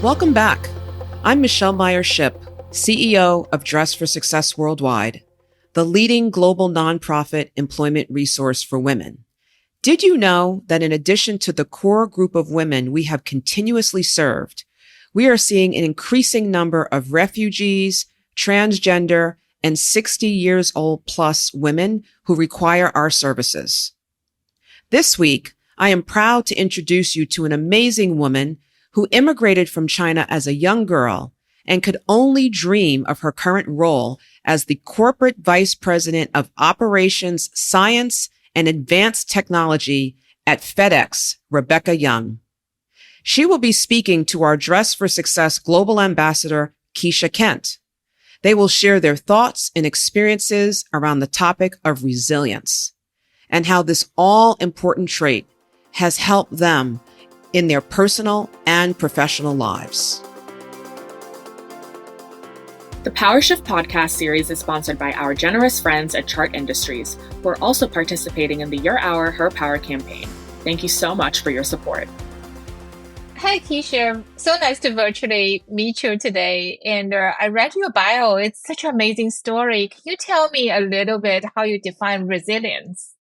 Welcome back. I'm Michelle Meyer-Shipp, CEO of Dress for Success Worldwide, the leading global nonprofit employment resource for women. Did you know that in addition to the core group of women we have continuously served, we are seeing an increasing number of refugees, transgender, and 60 years old plus women who require our services? This week, I am proud to introduce you to an amazing woman who immigrated from China as a young girl and could only dream of her current role as the Corporate Vice President of Operations, Science, and Advanced Technology at FedEx, Rebecca Yeung. She will be speaking to our Dress for Success Global Ambassador, Kesha Kent. They will share their thoughts and experiences around the topic of resilience and how this all-important trait has helped them in their personal and professional lives. The Power Shift podcast series is sponsored by our generous friends at Chart Industries, who are also participating in the Your Hour, Her Power campaign. Thank you so much for your support. Hi, Kesha. So nice to virtually meet you today. And I read your bio. It's such an amazing story. Can you tell me a little bit how you define resilience?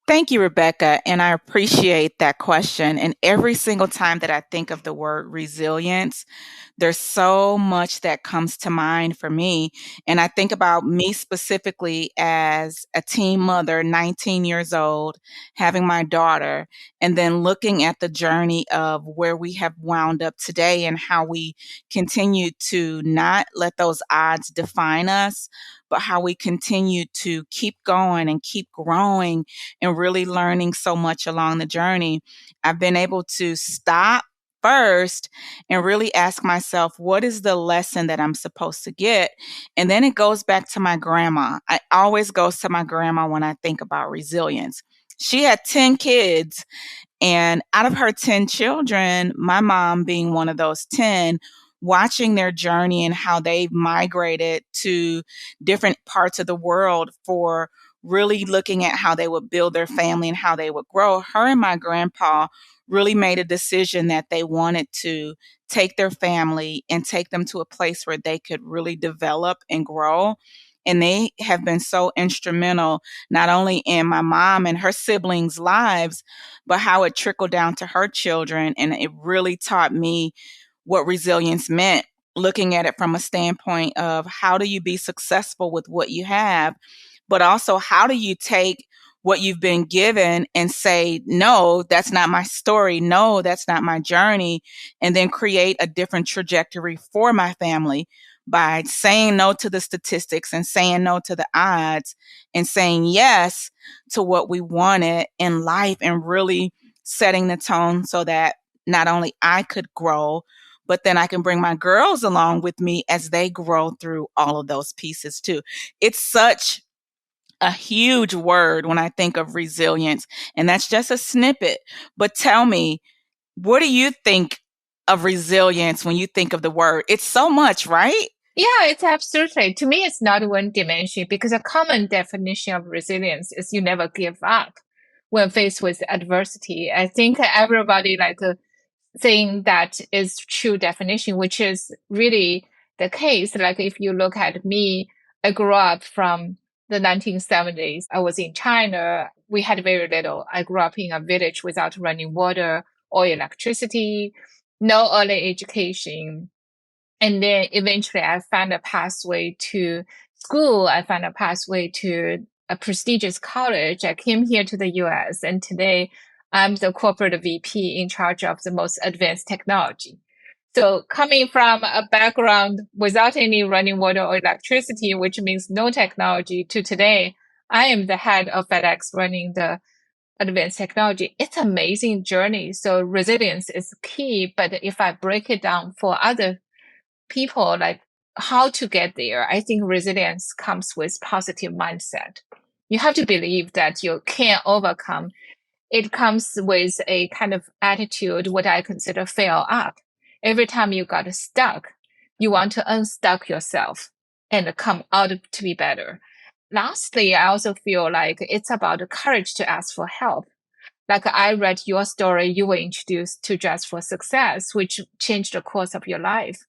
Thank you, Rebecca, and I appreciate that question. And every single time that I think of the word resilience, there's so much that comes to mind for me. And I think about me specifically as a teen mother, 19 years old, having my daughter, and then looking at the journey of where we have wound up today and how we continue to not let those odds define us, but how we continue to keep going and keep growing and really learning so much along the journey. I've been able to stop first and really ask myself, what is the lesson that I'm supposed to get? And then it goes back to my grandma. I always goes to my grandma when I think about resilience. She had 10 kids, and out of her 10 children, my mom being one of those 10, watching their journey and how they've migrated to different parts of the world for really looking at how they would build their family and how they would grow. Her and my grandpa really made a decision that they wanted to take their family and take them to a place where they could really develop and grow. And they have been so instrumental, not only in my mom and her siblings' lives, but how it trickled down to her children. And it really taught me what resilience meant, looking at it from a standpoint of how do you be successful with what you have, but also how do you take what you've been given and say, no, that's not my story. No, that's not my journey. And then create a different trajectory for my family by saying no to the statistics and saying no to the odds and saying yes to what we wanted in life and really setting the tone so that not only I could grow, but then I can bring my girls along with me as they grow through all of those pieces too. It's such a huge word when I think of resilience, and that's just a snippet. But tell me, what do you think of resilience when you think of the word? It's so much, right? Yeah, it's absolutely. To me, it's not one dimension because a common definition of resilience is you never give up when faced with adversity. I think everybody saying that is true definition, which is really the case. Like if you look at me, I grew up from the 1970s. I was in China. We had very little. I grew up in a village without running water or electricity, no early education. And then eventually I found a pathway to school. I found a pathway to a prestigious college. I came here to the US, and today I'm the corporate VP in charge of the most advanced technology. So coming from a background without any running water or electricity, which means no technology, to today, I am the head of FedEx running the advanced technology. It's an amazing journey. So resilience is key. But if I break it down for other people, like how to get there, I think resilience comes with positive mindset. You have to believe that you can overcome. It comes with a kind of attitude, what I consider fail up. Every time you got stuck, you want to unstuck yourself and come out to be better. Lastly, I also feel like it's about the courage to ask for help. Like I read your story, you were introduced to Dress for Success, which changed the course of your life.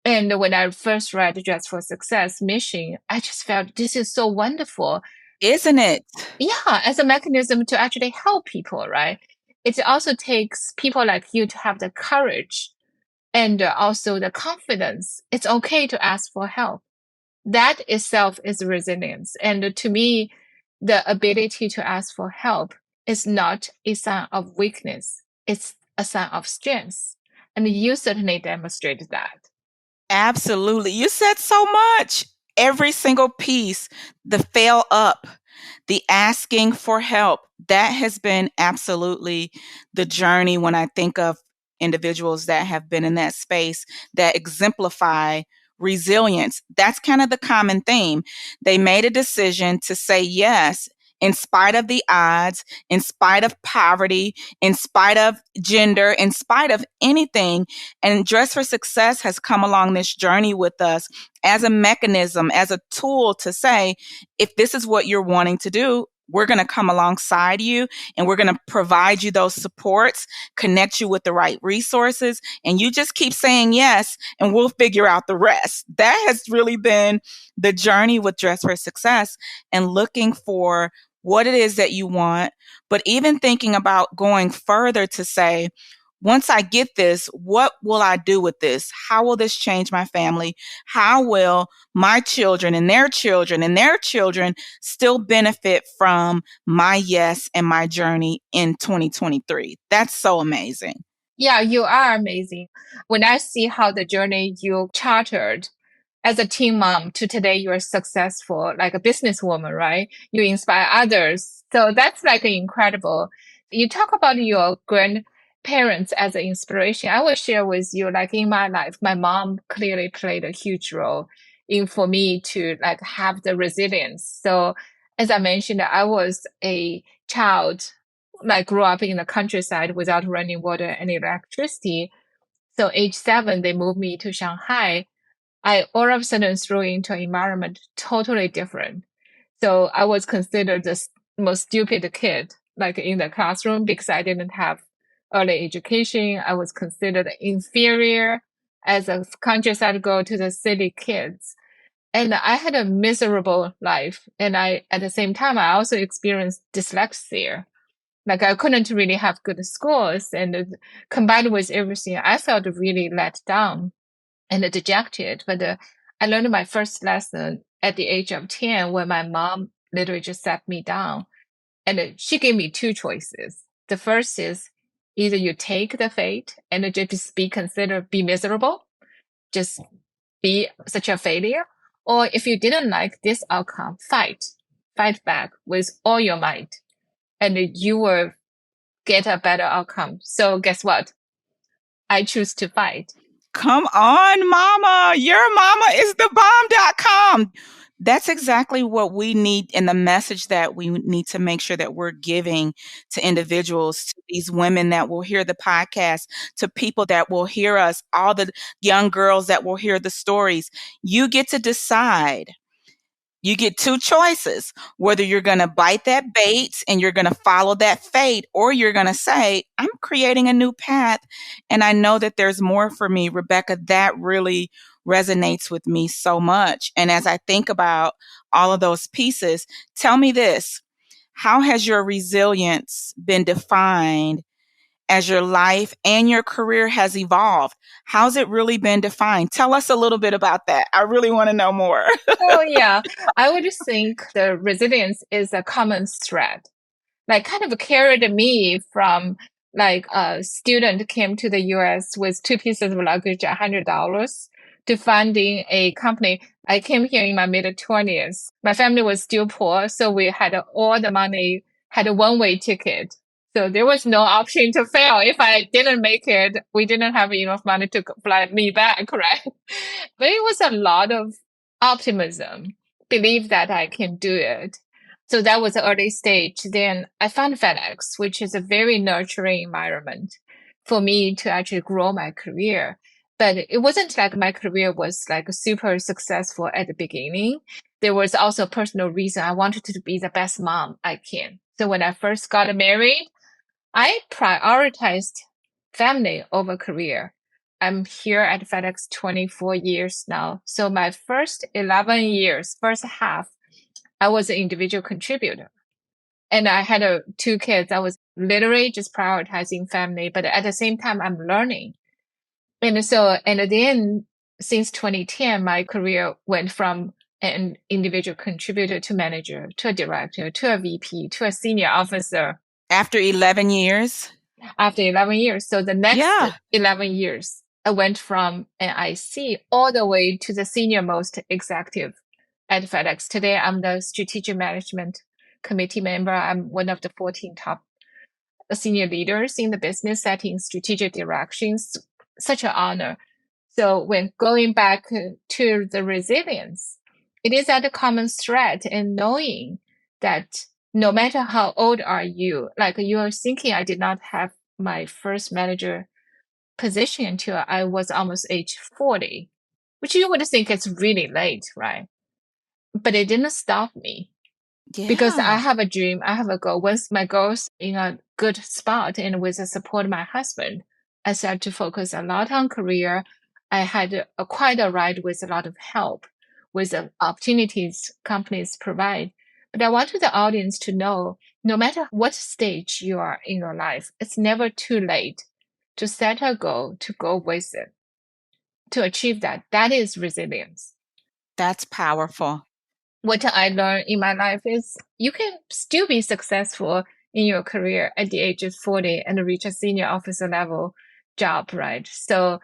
And when I first read Dress for Success mission, I just felt this is so wonderful. Isn't it? Yeah, as a mechanism to actually help people, right? It also takes people like you to have the courage and also the confidence. It's okay to ask for help. That itself is resilience. And to me, the ability to ask for help is not a sign of weakness. It's a sign of strength. And you certainly demonstrated that. Absolutely. You said so much. Every single piece, the fail up, the asking for help, that has been absolutely the journey when I think of individuals that have been in that space that exemplify resilience. That's kind of the common theme. They made a decision to say yes in spite of the odds, in spite of poverty, in spite of gender, in spite of anything. And Dress for Success has come along this journey with us as a mechanism, as a tool to say, if this is what you're wanting to do, we're going to come alongside you and we're going to provide you those supports, connect you with the right resources, and you just keep saying yes and we'll figure out the rest. That has really been the journey with Dress for Success, and looking for what it is that you want, but even thinking about going further to say, once I get this, what will I do with this? How will this change my family? How will my children and their children and their children still benefit from my yes and my journey in 2023? That's so amazing. Yeah, you are amazing. When I see how the journey you chartered as a teen mom to today, you're successful, like a businesswoman, right? You inspire others. So that's like incredible. You talk about your grandparents as an inspiration. I will share with you, like in my life, my mom clearly played a huge role in for me to like have the resilience. So as I mentioned, I was a child, like grew up in the countryside without running water and electricity. So age 7, they moved me to Shanghai. I all of a sudden threw into an environment totally different. So I was considered the most stupid kid, like in the classroom, because I didn't have early education. I was considered inferior as a countryside girl to the city kids. And I had a miserable life. And at the same time, I also experienced dyslexia. Like I couldn't really have good scores, and combined with everything, I felt really let down and dejected. But I learned my first lesson at the age of 10 when my mom literally just sat me down, and she gave me two choices. The first is either you take the fate and just be miserable, just be such a failure, or if you didn't like this outcome, fight back with all your might, and you will get a better outcome. So guess what? I choose to fight. Come on, mama. Your mama is the bomb.com. That's exactly what we need, and the message that we need to make sure that we're giving to individuals, to these women that will hear the podcast, to people that will hear us, all the young girls that will hear the stories. You get to decide. You get two choices, whether you're going to bite that bait and you're going to follow that fate, or you're going to say, I'm creating a new path and I know that there's more for me. Rebecca, that really resonates with me so much. And as I think about all of those pieces, tell me this, how has your resilience been defined as your life and your career has evolved? How's it really been defined? Tell us a little bit about that. I really want to know more. Oh, yeah. I would think the resilience is a common thread. Like kind of carried me from like a student came to the US with 2 pieces of luggage, $100 to funding a company. I came here in my mid-20s. My family was still poor, so we had all the money, had a one-way ticket. So there was no option to fail. If I didn't make it, we didn't have enough money to fly me back, right? But it was a lot of optimism, believe that I can do it. So that was the early stage. Then I found FedEx, which is a very nurturing environment for me to actually grow my career. But it wasn't like my career was like super successful at the beginning. There was also a personal reason I wanted to be the best mom I can. So when I first got married, I prioritized family over career. I'm here at FedEx 24 years now. So my first 11 years, first half, I was an individual contributor. And I had two kids. I was literally just prioritizing family, but at the same time, I'm learning. And then since 2010, my career went from an individual contributor to manager, to a director, to a VP, to a senior officer. After 11 years? After 11 years. So the next Yeah. 11 years, I went from an IC all the way to the senior most executive at FedEx. Today, I'm the strategic management committee member. I'm one of the 14 top senior leaders in the business, setting strategic directions. Such an honor. So when going back to the resilience, it is that common thread in knowing that no matter how old are you, like you are thinking, I did not have my first manager position until I was almost age 40, which you would think it's really late, right? But it didn't stop me. Yeah. Because I have a dream, I have a goal. Once my goal's in a good spot and with the support of my husband, I started to focus a lot on career. I had quite a ride with a lot of help with the opportunities companies provide. But I want the audience to know, no matter what stage you are in your life, it's never too late to set a goal, to go with it, to achieve that. That is resilience. That's powerful. What I learned in my life is you can still be successful in your career at the age of 40 and reach a senior officer level job, right? So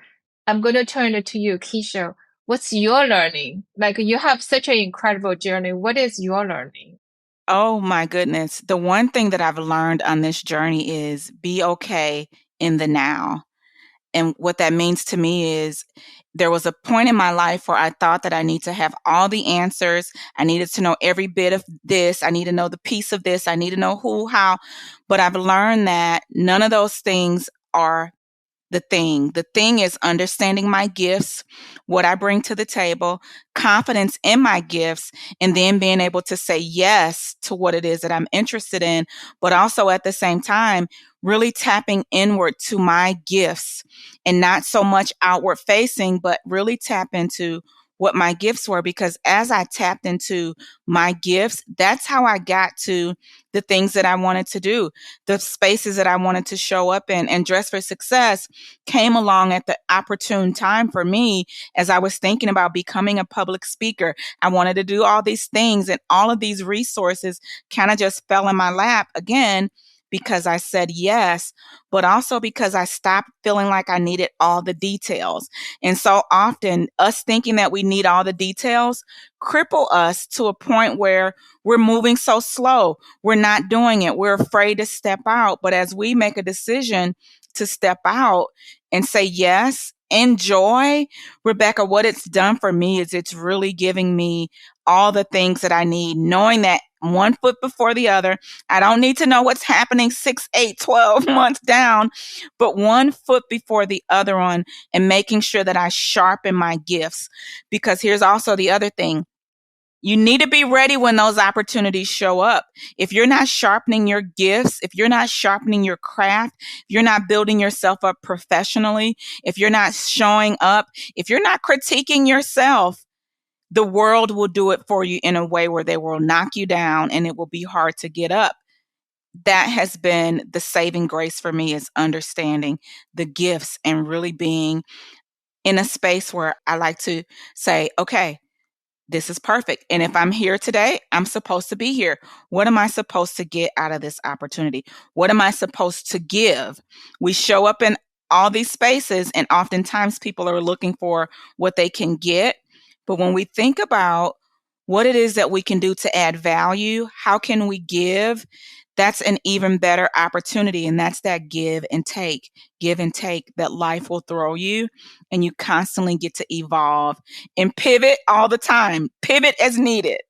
I'm going to turn it to you, Kesha. What's your learning? Like you have such an incredible journey. What is your learning? Oh my goodness. The one thing that I've learned on this journey is be okay in the now. And what that means to me is there was a point in my life where I thought that I need to have all the answers. I needed to know every bit of this. I need to know the piece of this. I need to know who, how. But I've learned that none of those things are the thing. The thing is understanding my gifts, what I bring to the table, confidence in my gifts, and then being able to say yes to what it is that I'm interested in, but also at the same time, really tapping inward to my gifts and not so much outward facing, but really tap into what my gifts were. Because as I tapped into my gifts, that's how I got to the things that I wanted to do, the spaces that I wanted to show up in. And Dress for Success came along at the opportune time for me as I was thinking about becoming a public speaker. I wanted to do all these things, and all of these resources kind of just fell in my lap again because I said yes, but also because I stopped feeling like I needed all the details. And so often us thinking that we need all the details cripple us to a point where we're moving so slow. We're not doing it. We're afraid to step out. But as we make a decision to step out and say yes, enjoy, Rebecca, what it's done for me is it's really giving me all the things that I need, knowing that one foot before the other. I don't need to know what's happening 6, 8, 12 months down, but one foot before the other one, and making sure that I sharpen my gifts. Because here's also the other thing. You need to be ready when those opportunities show up. If you're not sharpening your gifts, if you're not sharpening your craft, if you're not building yourself up professionally, if you're not showing up, if you're not critiquing yourself, the world will do it for you in a way where they will knock you down and it will be hard to get up. That has been the saving grace for me, is understanding the gifts and really being in a space where I like to say, okay, this is perfect. And if I'm here today, I'm supposed to be here. What am I supposed to get out of this opportunity? What am I supposed to give? We show up in all these spaces, and oftentimes people are looking for what they can get. But when we think about what it is that we can do to add value, how can we give? That's an even better opportunity. And that's that give and take that life will throw you, and you constantly get to evolve and pivot all the time, pivot as needed.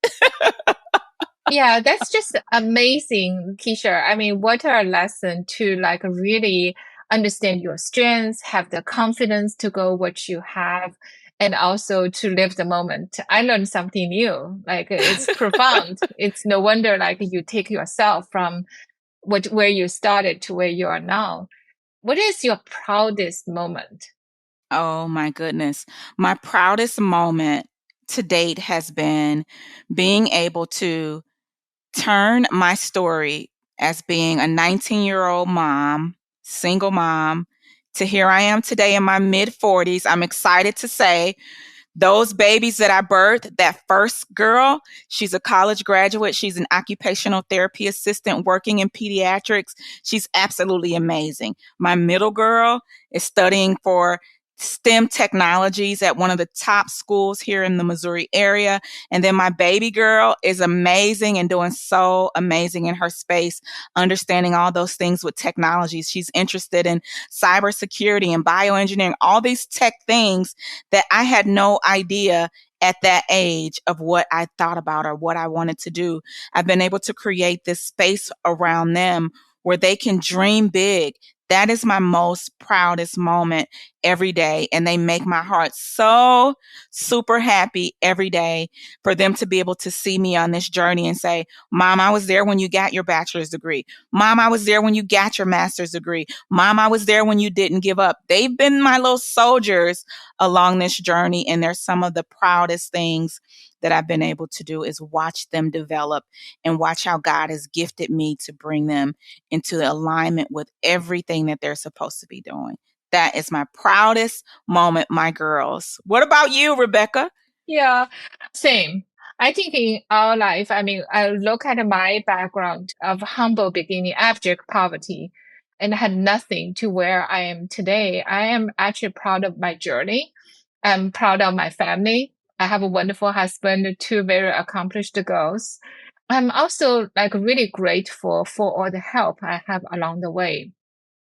Yeah, that's just amazing, Kesha. I mean, what a lesson to like really understand your strengths, have the confidence to go what you have, and also to live the moment. I learned something new. Like it's profound. It's no wonder like you take yourself from where you started to where you are now. What is your proudest moment? Oh my goodness. My proudest moment to date has been being able to turn my story as being a 19-year-old mom, single mom, to here I am today in my mid 40s. I'm excited to say those babies that I birthed, that first girl, she's a college graduate. She's an occupational therapy assistant working in pediatrics. She's absolutely amazing. My middle girl is studying for STEM technologies at one of the top schools here in the Missouri area. And then my baby girl is amazing and doing so amazing in her space, understanding all those things with technologies. She's interested in cybersecurity and bioengineering, all these tech things that I had no idea at that age of what I thought about or what I wanted to do. I've been able to create this space around them where they can dream big. That is my most proudest moment every day. And they make my heart so super happy every day for them to be able to see me on this journey and say, Mom, I was there when you got your bachelor's degree. Mom, I was there when you got your master's degree. Mom, I was there when you didn't give up. They've been my little soldiers along this journey. And they're some of the proudest things that I've been able to do is watch them develop and watch how God has gifted me to bring them into alignment with everything that they're supposed to be doing. That is my proudest moment, my girls. What about you, Rebecca? Yeah, same. I think in our life, I mean, I look at my background of humble beginning, abject poverty, and had nothing to where I am today. I am actually proud of my journey. I'm proud of my family. I have a wonderful husband, two very accomplished girls. I'm also like really grateful for all the help I have along the way.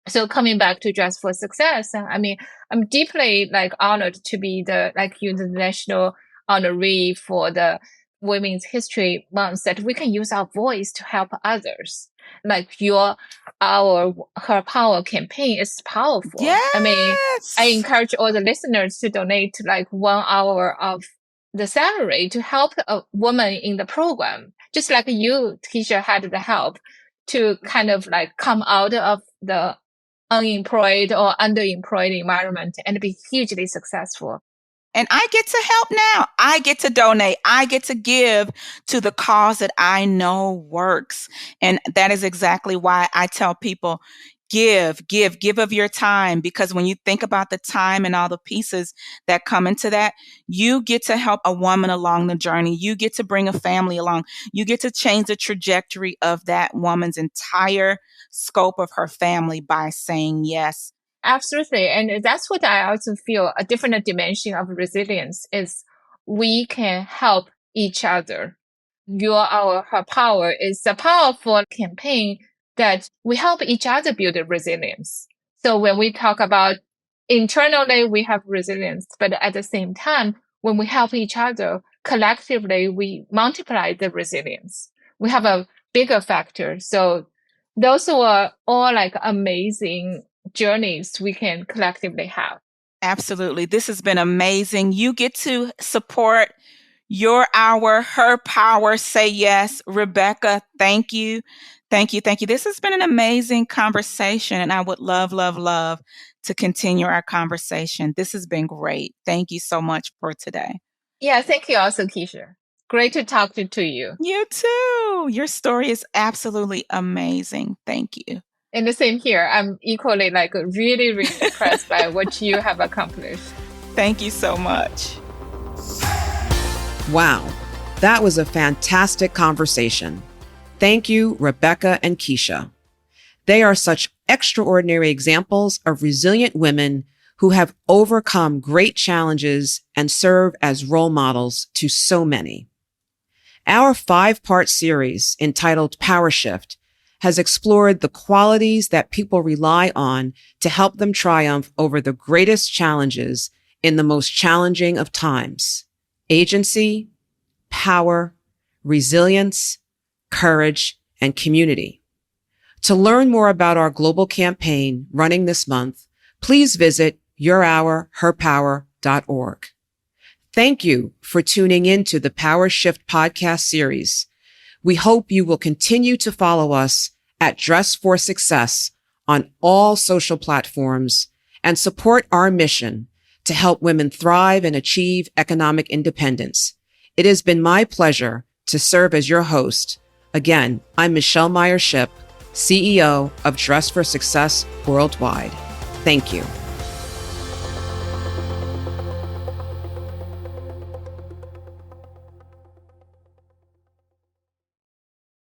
So coming back to Dress for Success, I mean, I'm deeply like honored to be the national honoree for the Women's History Month, that we can use our voice to help others. Like her power campaign is powerful. Yes. I mean, I encourage all the listeners to donate like 1 hour of the salary to help a woman in the program, just like you, Kesha, had the help to kind of like come out of the unemployed or underemployed environment and be hugely successful. And I get to help now. I get to donate. I get to give to the cause that I know works. And that is exactly why I tell people, give of your time, because when you think about the time and all the pieces that come into that, you get to help a woman along the journey. You get to bring a family along. You get to change the trajectory of that woman's entire scope of her family by saying yes. Absolutely. And that's what I also feel a different dimension of resilience is we can help each other. Her power is a powerful campaign that we help each other build resilience. So when we talk about internally, we have resilience, but at the same time, when we help each other collectively, we multiply the resilience. We have a bigger factor. So those were all like amazing journeys we can collectively have. Absolutely. This has been amazing. You get to support your hour, her power. Say yes. Rebecca, thank you. Thank you. Thank you. This has been an amazing conversation, and I would love to continue our conversation. This has been great. Thank you so much for today. Yeah, thank you also, Kesha. Great to talk to you. You too. Your story is absolutely amazing. Thank you. And the same here. I'm equally like really, really impressed by what you have accomplished. Thank you so much. Wow, that was a fantastic conversation. Thank you, Rebecca and Kesha. They are such extraordinary examples of resilient women who have overcome great challenges and serve as role models to so many. Our 5-part series entitled Power Shift has explored the qualities that people rely on to help them triumph over the greatest challenges in the most challenging of times: agency, power, resilience, courage, and community. To learn more about our global campaign running this month, please visit yourhourherpower.org. Thank you for tuning in to the Power Shift podcast series. We hope you will continue to follow us at Dress for Success on all social platforms and support our mission to help women thrive and achieve economic independence. It has been my pleasure to serve as your host. Again, I'm Michelle Meyer-Shipp, CEO of Dress for Success Worldwide. Thank you.